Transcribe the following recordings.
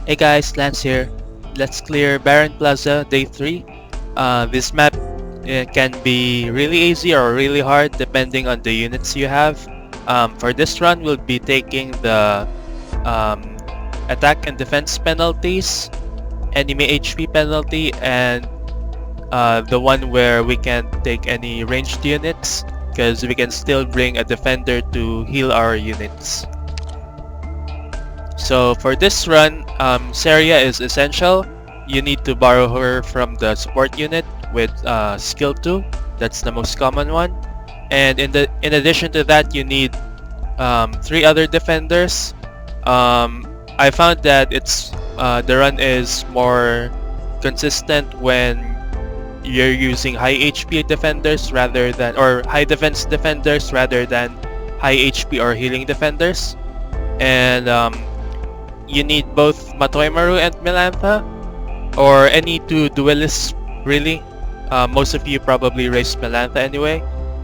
Hey guys, Lance here. Let's clear Baron Plaza Day 3. This map can be really easy or really hard depending on the units you have. For this run, we'll be taking the um, attack and defense penalties, enemy HP penalty, and the one where we can't take any ranged units because we can still bring a defender to heal our units. So for this run, Saria is essential. You need to borrow her from the support unit with skill 2. That's the most common one. And in addition to that, you need 3 other defenders. I found that the run is more consistent when you're using high HP defenders rather than, or high defense defenders rather than high HP or healing defenders. And you need both Matoimaru and Melantha, or any 2 duelists really. Most of you probably race Melantha anyway.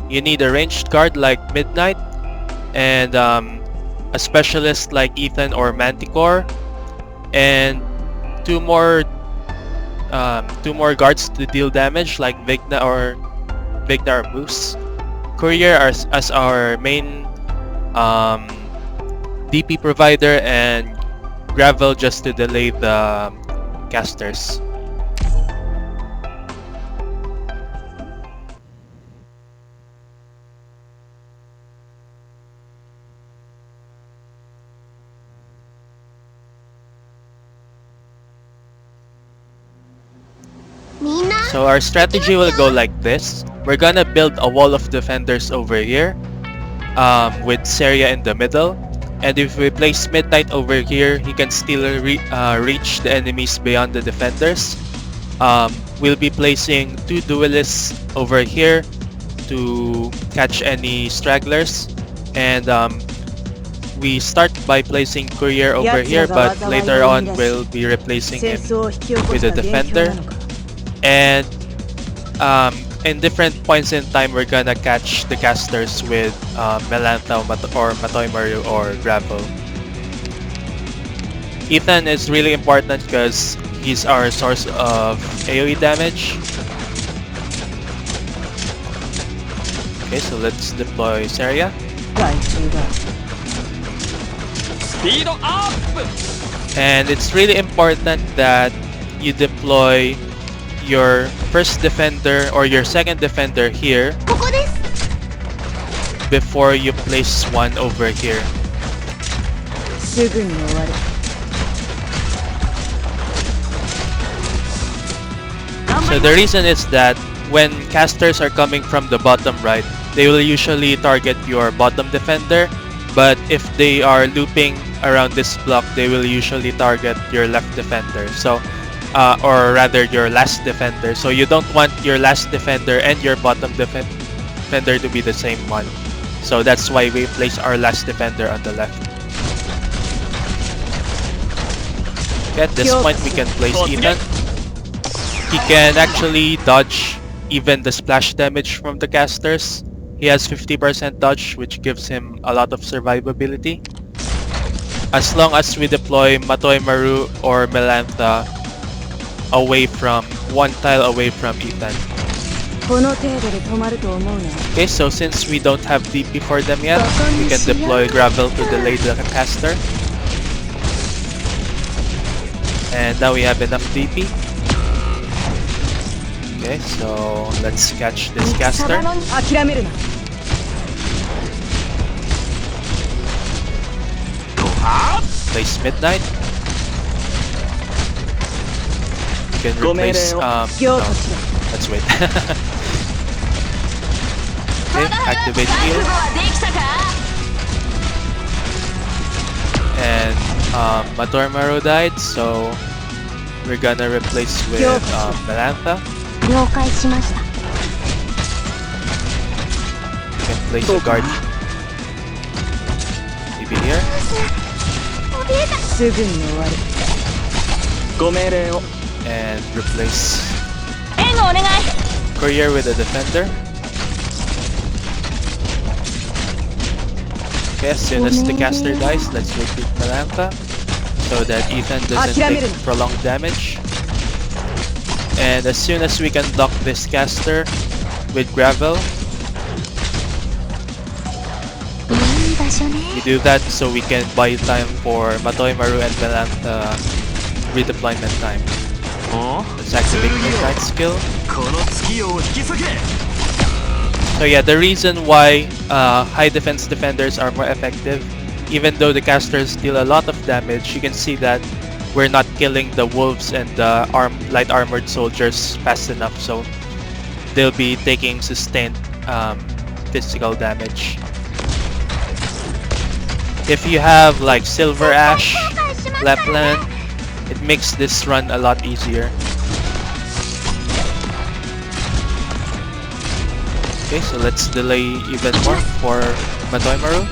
You need a ranged guard like Midnight, and a specialist like Ethan or Manticore, and two more guards to deal damage like Vigna or Moose. Courier as our main DP provider, and Gravel just to delay the casters. So our strategy will go like this. We're gonna build a wall of defenders over here with Saria in the middle. And if we place Midnight over here, he can still reach the enemies beyond the defenders. We'll be placing 2 duelists over here to catch any stragglers. And we start by placing Courier over here, but later on we'll be replacing him with a defender. And in different points in time, we're gonna catch the casters with Melantha or Matoimaru or Gravel. Ethan is really important because he's our source of AoE damage. Okay, so let's deploy Saria. Speed up! And it's really important that you deploy your first defender or your second defender here before you place one over here. So the reason is that when casters are coming from the bottom right, they will usually target your bottom defender, but if they are looping around this block, they will usually target your left defender. So or rather your last defender. So you don't want your last defender and your bottom defender to be the same one. So that's why we place our last defender on the left. Okay, at this point we can place Ethan. He can actually dodge even the splash damage from the casters. He has 50% dodge, which gives him a lot of survivability. As long as we deploy Matoimaru or Melantha one tile away from Ethan. Okay, so since we don't have DP for them yet, we can deploy Gravel to delay the caster. And now we have enough DP. Okay, so let's catch this caster. Place Midnight. You can replace no, let's wait. Okay, activate heal. And Matoimaru died, so we're gonna replace with Melantha. You can place a guard maybe here. And replace Courier with a defender. Okay, as soon as the caster dies, let's repeat Melantha. so that Ethan doesn't take prolonged damage. And as soon as we can lock this caster with gravel, we do that so we can buy time for Matoy Maru and Melantha redeployment time. Let's activate Midnight skill. So yeah, the reason why high defense defenders are more effective, even though the casters deal a lot of damage, you can see that we're not killing the wolves and the light armored soldiers fast enough, so they'll be taking sustained physical damage. If you have like Silver Ash, Lapland, it makes this run a lot easier. Okay, so let's delay even more for Matoy Maru.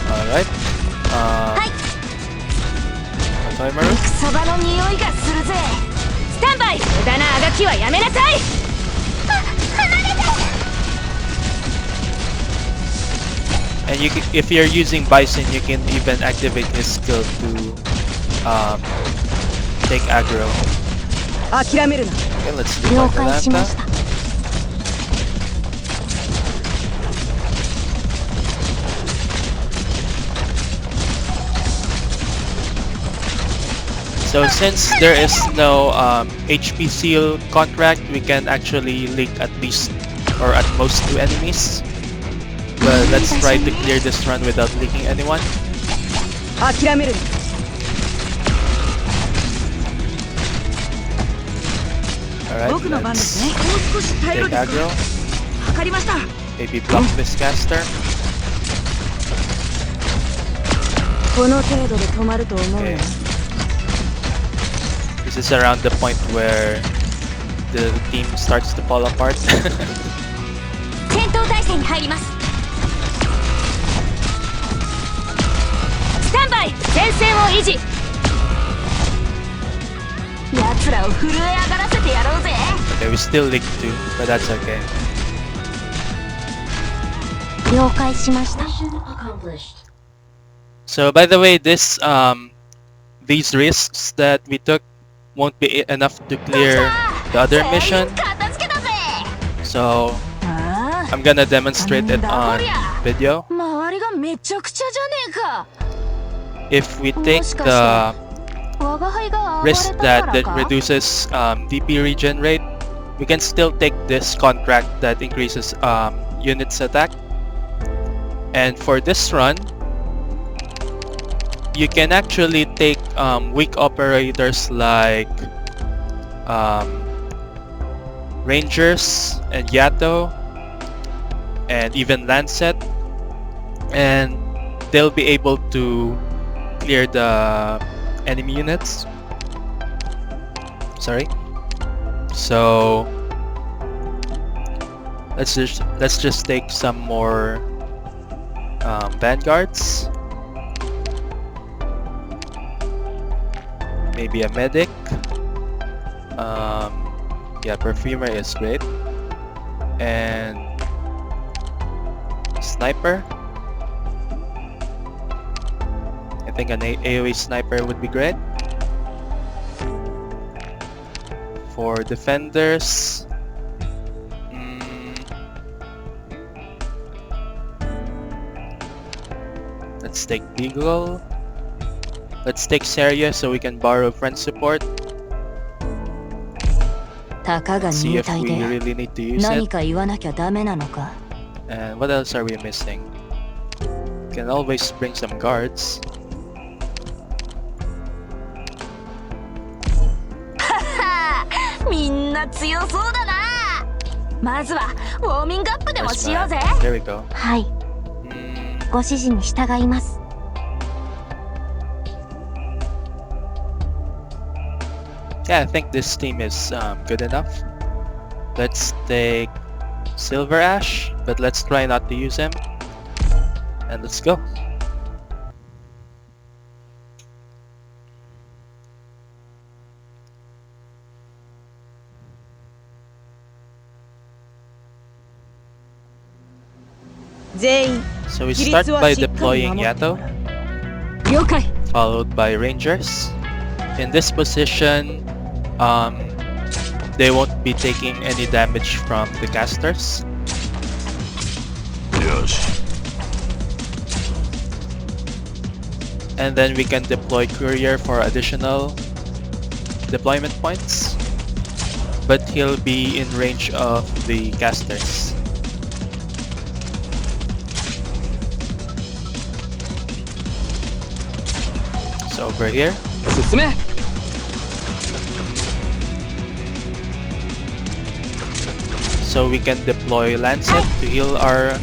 Alright. Matoy Maru. And you can, if you're using Bison, you can even activate his skill to take aggro. Okay, let's do Melantha. So since there is no HP seal contract, we can actually link at least or at most 2 enemies. But let's try to clear this run without leaking anyone. Alright, let's take aggro. Maybe block this caster. Okay. This is around the point where the team starts to fall apart. Okay, we still leak 2, but that's okay. So by the way, this these risks that we took won't be enough to clear the other mission. So I'm gonna demonstrate it on video. If we take the risk that reduces DP regen rate, we can still take this contract that increases units attack. And for this run, you can actually take weak operators like Rangers and Yato and even Lancet, and they'll be able to clear the enemy units. Sorry. So let's just take some more vanguards. Maybe a medic. Yeah, perfumer is great. And sniper. I think an AoE sniper would be great. For defenders, let's take Beagle. Let's take Saria so we can borrow friend support. Let's see if we really need to use it. And what else are we missing? Can always bring some guards. There we go. Yeah, I think this team is good enough. Let's take Silver Ash, but let's try not to use him. And let's go. So we start by deploying Yato, 了解 followed by Rangers. In this position, they won't be taking any damage from the casters. よし And then we can deploy Courier for additional deployment points. But he'll be in range of the casters. So over here, 進め so we can deploy Lancet to heal our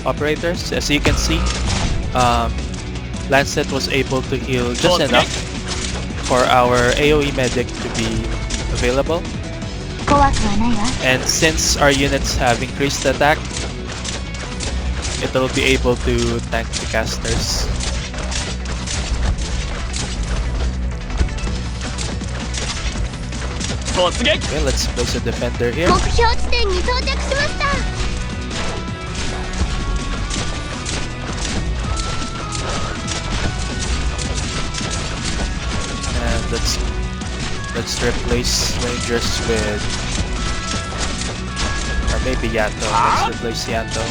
operators. As you can see, Lancet was able to heal just enough for our AoE medic to be available. 怖くはないわ And since our units have increased attack, it'll be able to tank the casters. Okay, let's place a defender here. 目標地点に到着しました And let's replace Rangers with, or maybe Yato. Let's replace Yato.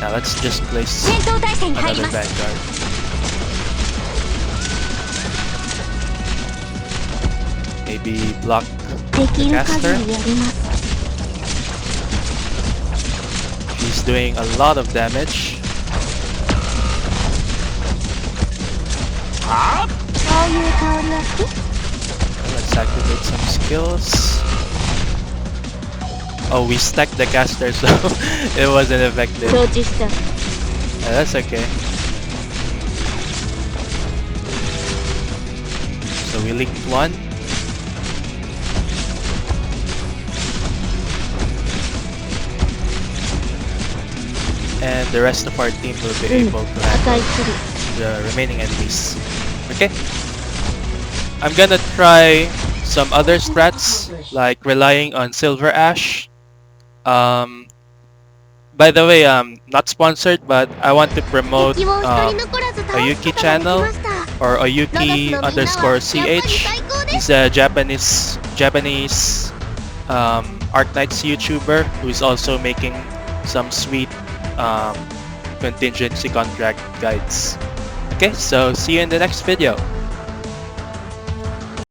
Now let's just place 戦闘態勢に入り another ます Vanguard. Maybe block でき the る限 caster. りやります He's doing a lot of damage. そういう香りは好き Let's activate some skills. Oh, we stacked the caster, so it wasn't effective. 承知した Yeah, that's okay. So we linked one. And the rest of our team will be able to 破 handle 壊する the remaining enemies. Okay. I'm gonna try some other strats, like relying on Silver Ash. By the way, not sponsored, but I want to promote 敵を一人残らず倒すことができ Oyuki ま channel した or Oyuki underscore CH. He's a Japanese Arknights YouTuber who is also making some sweet contingency contract guides. Okay, so see you in the next video.